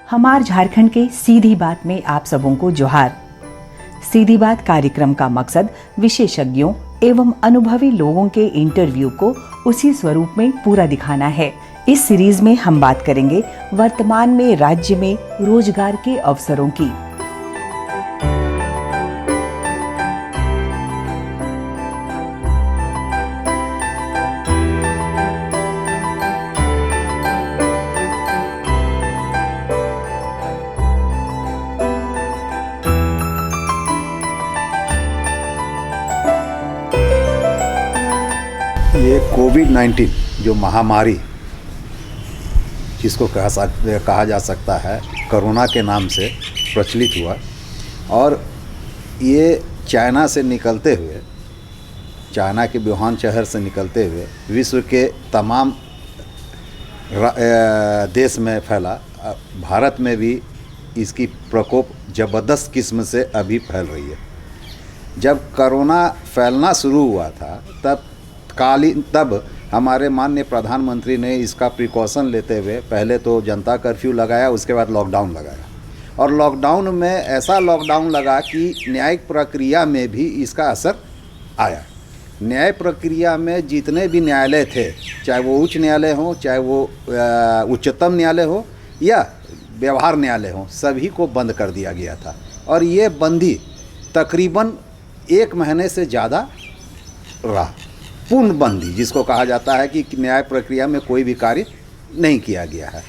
हमार झारखंड के सीधी बात में आप सबों को जोहार। सीधी बात कार्यक्रम का मकसद विशेषज्ञों एवं अनुभवी लोगों के इंटरव्यू को उसी स्वरूप में पूरा दिखाना है। इस सीरीज में हम बात करेंगे वर्तमान में राज्य में रोजगार के अवसरों की। ये कोविड-19 जो महामारी जिसको कहा जा सकता है कोरोना के नाम से प्रचलित हुआ और ये चाइना से निकलते हुए, चाइना के वुहान शहर से निकलते हुए विश्व के तमाम देश में फैला। भारत में भी इसकी प्रकोप ज़बरदस्त किस्म से अभी फैल रही है। जब कोरोना फैलना शुरू हुआ था तब हमारे माननीय प्रधानमंत्री ने इसका प्रिकॉशन लेते हुए पहले तो जनता कर्फ्यू लगाया, उसके बाद लॉकडाउन लगाया और लॉकडाउन में ऐसा लॉकडाउन लगा कि न्यायिक प्रक्रिया में भी इसका असर आया। न्याय प्रक्रिया में जितने भी न्यायालय थे, चाहे वो उच्च न्यायालय हो, चाहे वो उच्चतम न्यायालय हो या व्यवहार न्यायालय हो, सभी को बंद कर दिया गया था और ये बंदी तकरीबन 1 महीने से ज़्यादा रहा। पूर्णबंदी जिसको कहा जाता है कि न्याय प्रक्रिया में कोई भी कार्य नहीं किया गया है।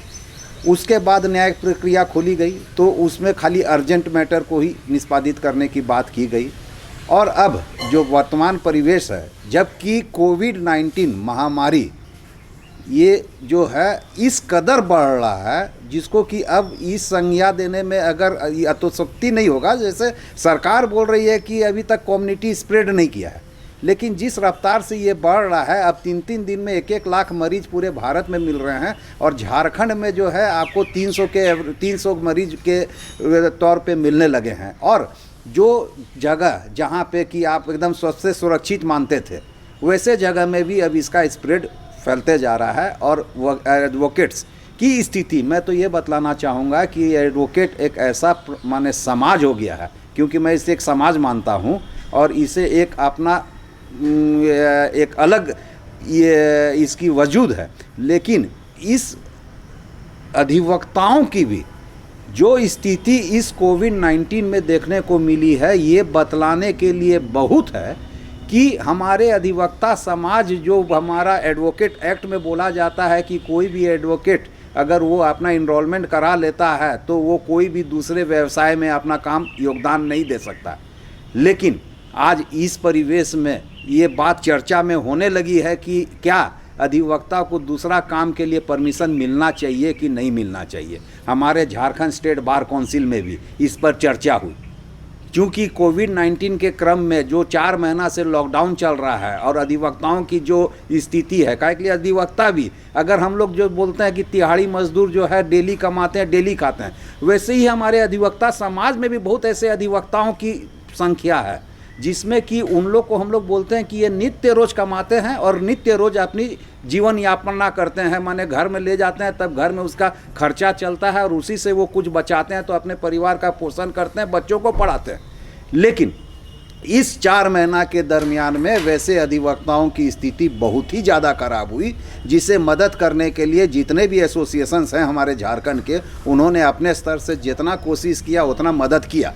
उसके बाद न्याय प्रक्रिया खोली गई तो उसमें खाली अर्जेंट मैटर को ही निष्पादित करने की बात की गई। और अब जो वर्तमान परिवेश है, जबकि कोविड-19 महामारी ये जो है इस कदर बढ़ रहा है जिसको कि अब इस संज्ञा देने में अगर अतिशयोक्ति नहीं होगा। जैसे सरकार बोल रही है कि अभी तक कम्युनिटी स्प्रेड नहीं किया है, लेकिन जिस रफ्तार से ये बढ़ रहा है, अब 3-3 दिन में 1-1 लाख मरीज पूरे भारत में मिल रहे हैं और झारखंड में जो है आपको 300 मरीज के तौर पे मिलने लगे हैं। और जो जगह जहाँ पे कि आप एकदम सबसे सुरक्षित मानते थे, वैसे जगह में भी अब इसका स्प्रेड फैलते जा रहा है। और एडवोकेट्स की स्थिति, मैं तो ये बतलाना चाहूँगा कि एडवोकेट एक ऐसा माने समाज हो गया है, क्योंकि मैं इसे एक समाज मानता हूँ और इसे एक अपना एक अलग ये इसकी वजूद है। लेकिन इस अधिवक्ताओं की भी जो स्थिति इस कोविड-19 में देखने को मिली है, ये बतलाने के लिए बहुत है कि हमारे अधिवक्ता समाज, जो हमारा एडवोकेट एक्ट में बोला जाता है कि कोई भी एडवोकेट अगर वो अपना इनरोलमेंट करा लेता है तो वो कोई भी दूसरे व्यवसाय में अपना काम योगदान नहीं दे सकता। लेकिन आज इस परिवेश में ये बात चर्चा में होने लगी है कि क्या अधिवक्ता को दूसरा काम के लिए परमिशन मिलना चाहिए कि नहीं मिलना चाहिए। हमारे झारखंड स्टेट बार काउंसिल में भी इस पर चर्चा हुई, क्योंकि कोविड-19 के क्रम में जो 4 महीना से लॉकडाउन चल रहा है और अधिवक्ताओं की जो स्थिति है, क्या के लिए अधिवक्ता भी, अगर हम लोग जो बोलते हैं कि तिहाड़ी मजदूर जो है डेली कमाते हैं डेली खाते हैं, वैसे ही हमारे अधिवक्ता समाज में भी बहुत ऐसे अधिवक्ताओं की संख्या है जिसमें कि उन लोग को हम लोग बोलते हैं कि ये नित्य रोज कमाते हैं और नित्य रोज अपनी जीवन यापना करते हैं, माने घर में ले जाते हैं, तब घर में उसका खर्चा चलता है और उसी से वो कुछ बचाते हैं तो अपने परिवार का पोषण करते हैं, बच्चों को पढ़ाते हैं। लेकिन इस 4 महीना के दरमियान में वैसे अधिवक्ताओं की स्थिति बहुत ही ज़्यादा खराब हुई, जिसे मदद करने के लिए जितने भी एसोसिएशंस हैं हमारे झारखंड के, उन्होंने अपने स्तर से जितना कोशिश किया उतना मदद किया।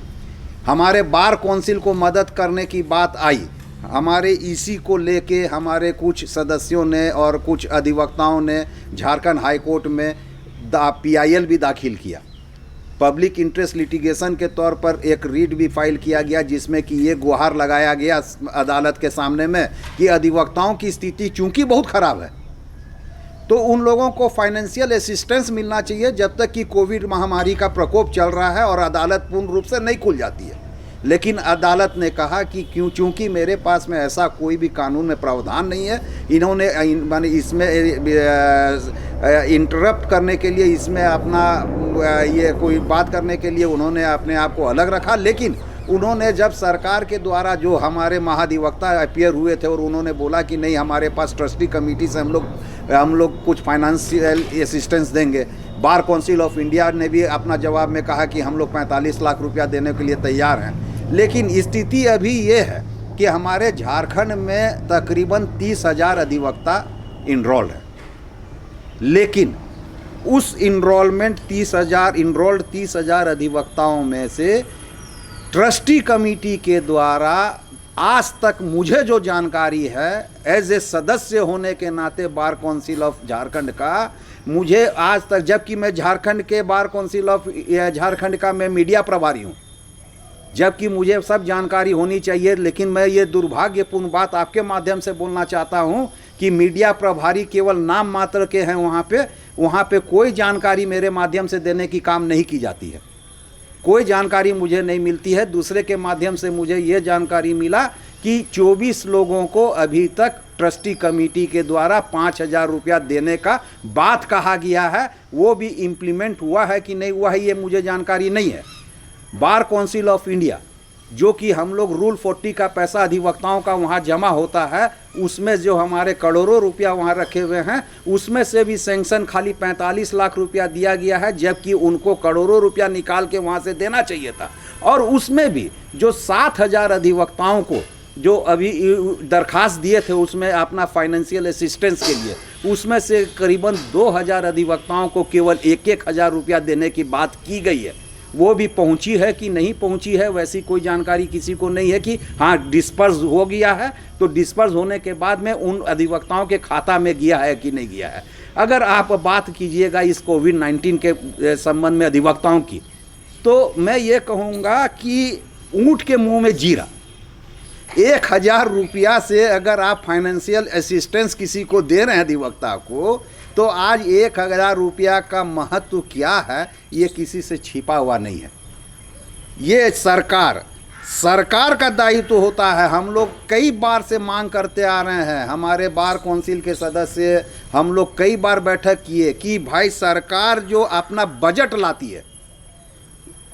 हमारे बार काउंसिल को मदद करने की बात आई, हमारे ईसी को लेके हमारे कुछ सदस्यों ने और कुछ अधिवक्ताओं ने झारखंड हाई कोर्ट में PIL भी दाखिल किया। पब्लिक इंटरेस्ट लिटिगेशन के तौर पर एक रीट भी फाइल किया गया, जिसमें कि ये गुहार लगाया गया अदालत के सामने में कि अधिवक्ताओं की स्थिति चूँकि बहुत ख़राब है तो उन लोगों को फाइनेंशियल असिस्टेंस मिलना चाहिए जब तक कि कोविड महामारी का प्रकोप चल रहा है और अदालत पूर्ण रूप से नहीं खुल जाती है। लेकिन अदालत ने कहा कि चूँकि मेरे पास में ऐसा कोई भी कानून में प्रावधान नहीं है, इन्होंने माने इसमें इंटरप्ट करने के लिए, इसमें अपना ये कोई बात करने के लिए उन्होंने अपने आप को अलग रखा। लेकिन उन्होंने जब सरकार के द्वारा जो हमारे महाधिवक्ता अपीयर हुए थे और उन्होंने बोला कि नहीं, हमारे पास ट्रस्टी कमेटी से हम लोग कुछ फाइनेंशियल असिस्टेंस देंगे, बार काउंसिल ऑफ इंडिया ने भी अपना जवाब में कहा कि हम लोग 45 लाख रुपया देने के लिए तैयार हैं। लेकिन स्थिति अभी ये है कि हमारे झारखंड में तकरीबन 30,000 अधिवक्ता इनरोल्ड है, लेकिन उस इनरोल्ड 30,000 अधिवक्ताओं में से ट्रस्टी कमेटी के द्वारा आज तक मुझे जो जानकारी है, एज ए सदस्य होने के नाते बार काउंसिल ऑफ झारखंड का, मुझे आज तक, जबकि मैं झारखंड के बार काउंसिल ऑफ झारखंड का मैं मीडिया प्रभारी हूँ, जबकि मुझे सब जानकारी होनी चाहिए, लेकिन मैं ये दुर्भाग्यपूर्ण बात आपके माध्यम से बोलना चाहता हूँ कि मीडिया प्रभारी केवल नाम मात्र के हैं वहाँ पे कोई जानकारी मेरे माध्यम से देने की काम नहीं की जाती है, कोई जानकारी मुझे नहीं मिलती है। दूसरे के माध्यम से मुझे ये जानकारी मिला कि 24 लोगों को अभी तक ट्रस्टी कमेटी के द्वारा 5,000 रुपया देने का बात कहा गया है, वो भी इम्प्लीमेंट हुआ है कि नहीं हुआ है ये मुझे जानकारी नहीं है। बार काउंसिल ऑफ इंडिया, जो कि हम लोग रूल 40 का पैसा अधिवक्ताओं का वहाँ जमा होता है, उसमें जो हमारे करोड़ों रुपया वहाँ रखे हुए हैं, उसमें से भी सैंक्शन खाली 45 लाख रुपया दिया गया है, जबकि उनको करोड़ों रुपया निकाल के वहाँ से देना चाहिए था। और उसमें भी जो 7,000 अधिवक्ताओं को जो अभी दरखास्त दिए थे उसमें अपना फाइनेंशियल असिस्टेंस के लिए, उसमें से करीबन 2,000 अधिवक्ताओं को केवल 1,000 रुपया देने की बात की गई है। वो भी पहुंची है कि नहीं पहुंची है वैसी कोई जानकारी किसी को नहीं है कि हाँ डिस्पर्स हो गया है, तो डिस्पर्स होने के बाद में उन अधिवक्ताओं के खाता में गया है कि नहीं गया है। अगर आप बात कीजिएगा इस कोविड-19 के संबंध में अधिवक्ताओं की, तो मैं ये कहूँगा कि ऊँट के मुंह में जीरा, 1,000 रुपया से अगर आप फाइनेंशियल असिस्टेंस किसी को दे रहे हैं अधिवक्ता को, तो आज 1,000 रुपया का महत्व क्या है ये किसी से छिपा हुआ नहीं है। ये सरकार का दायित्व होता है। हम लोग कई बार से मांग करते आ रहे हैं, हमारे बार काउंसिल के सदस्य हम लोग कई बार बैठक किए कि भाई सरकार जो अपना बजट लाती है,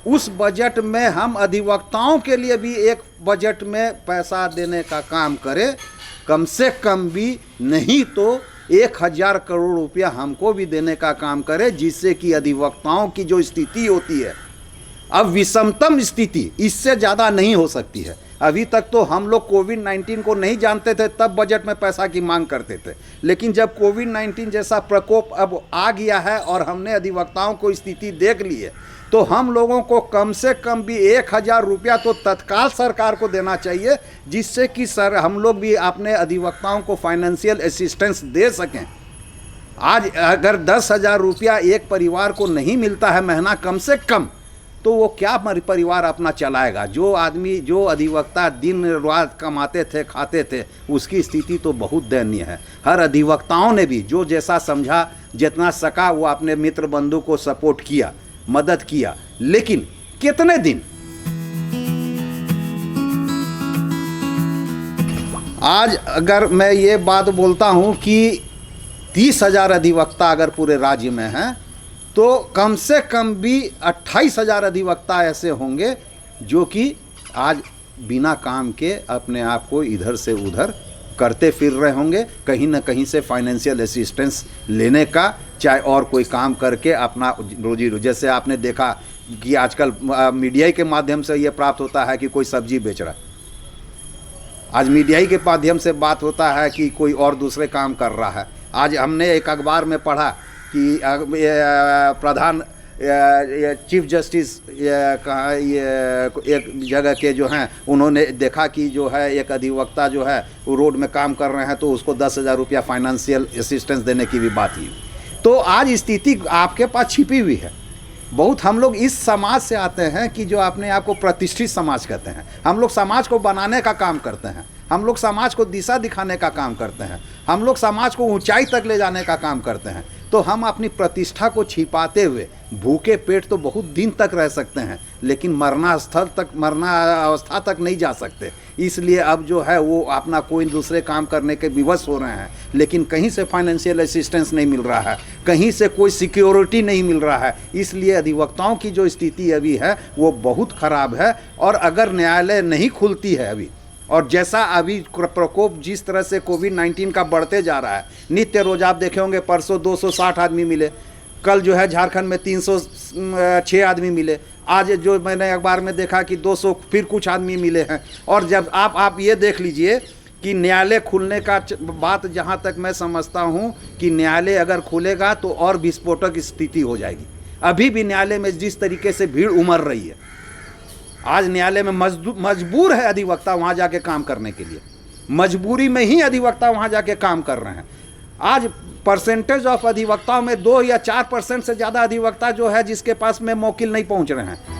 उस बजट में हम अधिवक्ताओं के लिए भी एक बजट में पैसा देने का काम करे, कम से कम भी, नहीं तो 1,000 करोड़ रुपया हमको भी देने का काम करे, जिससे कि अधिवक्ताओं की जो स्थिति होती है, अब विषमतम स्थिति इससे ज़्यादा नहीं हो सकती है। अभी तक तो हम लोग कोविड-19 को नहीं जानते थे, तब बजट में पैसा की मांग करते थे, लेकिन जब कोविड-19 जैसा प्रकोप अब आ गया है और हमने अधिवक्ताओं को स्थिति देख ली है, तो हम लोगों को कम से कम भी 1,000 रुपया तो तत्काल सरकार को देना चाहिए, जिससे कि हम लोग भी अपने अधिवक्ताओं को फाइनेंशियल असिस्टेंस दे सकें। आज अगर 10,000 रुपया एक परिवार को नहीं मिलता है महीना कम से कम, तो वो क्या परिवार अपना चलाएगा। जो आदमी, जो अधिवक्ता दिन रात कमाते थे, खाते थे, उसकी स्थिति तो बहुत दयनीय है। हर अधिवक्ताओं ने भी जो जैसा समझा, जितना सका, वो अपने मित्र बंधु को सपोर्ट किया, मदद किया, लेकिन कितने दिन। आज अगर मैं ये बात बोलता हूँ कि 30,000 अधिवक्ता अगर पूरे राज्य में हैं, तो कम से कम भी 28,000 अधिवक्ता ऐसे होंगे जो कि आज बिना काम के अपने आप को इधर से उधर करते फिर रहे होंगे, कहीं ना कहीं से फाइनेंशियल असिस्टेंस लेने का, चाहे और कोई काम करके अपना रोजी। जैसे आपने देखा कि आजकल मीडिया के माध्यम से ये प्राप्त होता है कि कोई सब्जी बेच रहा है, आज मीडिया के माध्यम से बात होता है कि कोई और दूसरे काम कर रहा है। आज हमने एक अखबार में पढ़ा कि प्रधान चीफ जस्टिस कहाँ एक जगह के जो हैं, उन्होंने देखा कि जो है एक अधिवक्ता जो है वो रोड में काम कर रहे हैं, तो उसको 10,000 रुपया फाइनेंशियल असिस्टेंस देने की भी बात हुई। तो आज स्थिति आपके पास छिपी हुई है बहुत। हम लोग इस समाज से आते हैं कि जो अपने आप को प्रतिष्ठित समाज कहते हैं। हम लोग समाज को बनाने का काम करते हैं, हम लोग समाज को दिशा दिखाने का काम करते हैं, हम लोग समाज को ऊंचाई तक ले जाने का काम करते हैं। तो हम अपनी प्रतिष्ठा को छिपाते हुए भूखे पेट तो बहुत दिन तक रह सकते हैं, लेकिन मरना अवस्था तक नहीं जा सकते। इसलिए अब जो है वो अपना कोई दूसरे काम करने के विवश हो रहे हैं, लेकिन कहीं से फाइनेंशियल असिस्टेंस नहीं मिल रहा है, कहीं से कोई सिक्योरिटी नहीं मिल रहा है। इसलिए अधिवक्ताओं की जो स्थिति अभी है वो बहुत ख़राब है। और अगर न्यायालय नहीं खुलती है अभी, और जैसा अभी प्रकोप जिस तरह से कोविड-19 का बढ़ते जा रहा है, नित्य रोज आप देखे होंगे परसों 260 आदमी मिले, कल जो है झारखंड में 306 आदमी मिले, आज जो मैंने अखबार में देखा कि 200 फिर कुछ आदमी मिले हैं। और जब आप ये देख लीजिए कि न्यायालय खुलने का बात, जहाँ तक मैं समझता हूँ कि न्यायालय अगर खुलेगा तो और विस्फोटक स्थिति हो जाएगी। अभी भी न्यायालय में जिस तरीके से भीड़ उमड़ रही है, आज न्यायालय में मजबूर है अधिवक्ता वहाँ जाके काम करने के लिए, मजबूरी में ही अधिवक्ता वहाँ जाके काम कर रहे हैं। आज परसेंटेज ऑफ अधिवक्ताओं में 2 या 4% से ज़्यादा अधिवक्ता जो है जिसके पास में मौकिल नहीं पहुँच रहे हैं।